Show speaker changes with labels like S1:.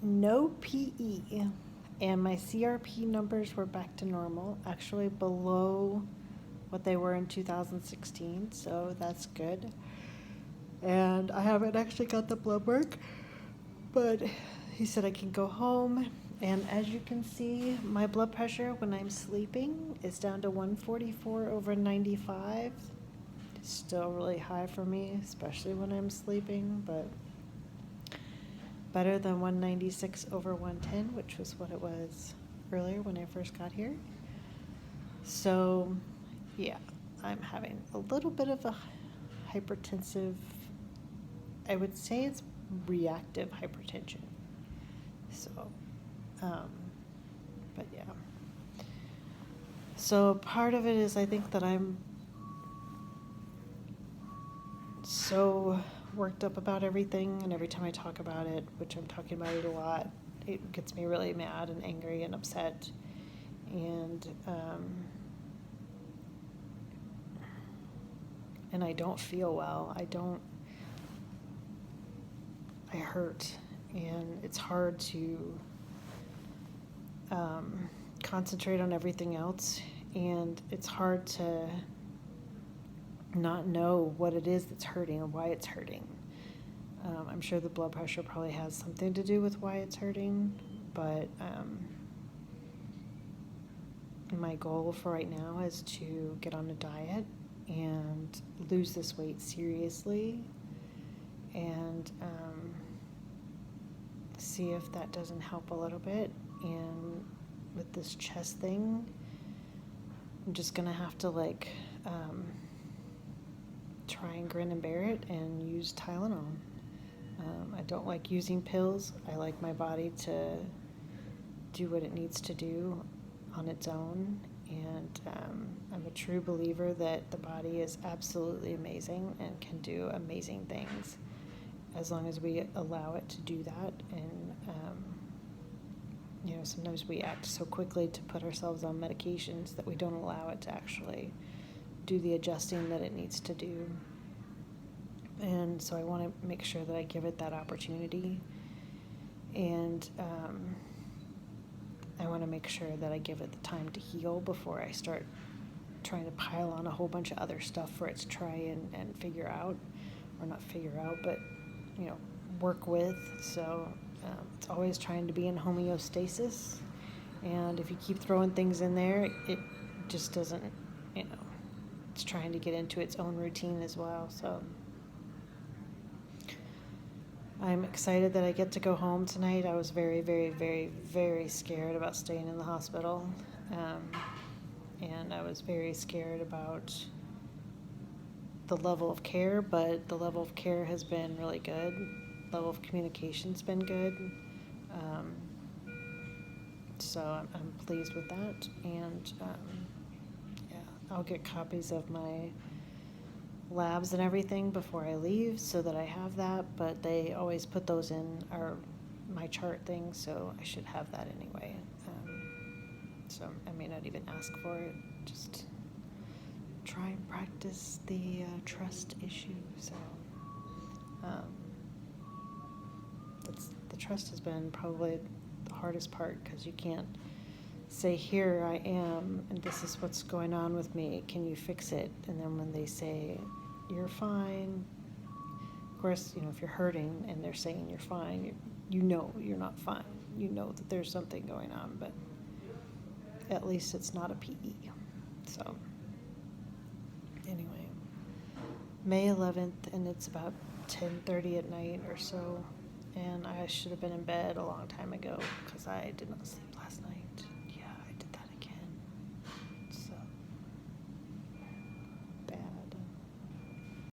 S1: no PE, and my CRP numbers were back to normal, actually below what they were in 2016, so that's good. And I haven't actually got the blood work, but he said I can go home. And as you can see, my blood pressure when I'm sleeping is down to 144/95. It's still really high for me, especially when I'm sleeping, but better than 196/110, which was what it was earlier when I first got here. So, yeah, I'm having a little bit of a hypertensive, I would say it's reactive hypertension. So, but yeah. So part of it is I think that I'm so worked up about everything, and every time I talk about it, which I'm talking about it a lot, it gets me really mad and angry and upset. And I don't feel well. I hurt, and it's hard to concentrate on everything else, and it's hard to not know what it is that's hurting or why it's hurting. I'm sure the blood pressure probably has something to do with why it's hurting, but my goal for right now is to get on a diet and lose this weight seriously, and see if that doesn't help a little bit. And with this chest thing, I'm just gonna have to try and grin and bear it and use Tylenol. I don't like using pills. I like my body to do what it needs to do on its own, and I'm a true believer that the body is absolutely amazing and can do amazing things as long as we allow it to do that. And sometimes we act so quickly to put ourselves on medications that we don't allow it to actually do the adjusting that it needs to do. And so I want to make sure that I give it that opportunity, and I want to make sure that I give it the time to heal before I start trying to pile on a whole bunch of other stuff for it to try and figure out, or not figure out, but work with. So it's always trying to be in homeostasis, and if you keep throwing things in there, it just doesn't, it's trying to get into its own routine as well. So I'm excited that I get to go home tonight. I was very, very, very, very scared about staying in the hospital, and I was very scared about the level of care, but the level of care has been really good. Level of communication's been good. So I'm pleased with that, and yeah, I'll get copies of my labs and everything before I leave so that I have that, but they always put those in my chart thing, so I should have that anyway. So I may not even ask for it, just try and practice the trust issue. So the trust has been probably the hardest part, because you can't say, here I am and this is what's going on with me, can you fix it? And then when they say you're fine, of course, if you're hurting and they're saying you're fine, you're not fine. You know that there's something going on, but at least it's not a PE. So anyway, May 11th, and it's about 10:30 at night or so, and I should have been in bed a long time ago because I did not sleep last night.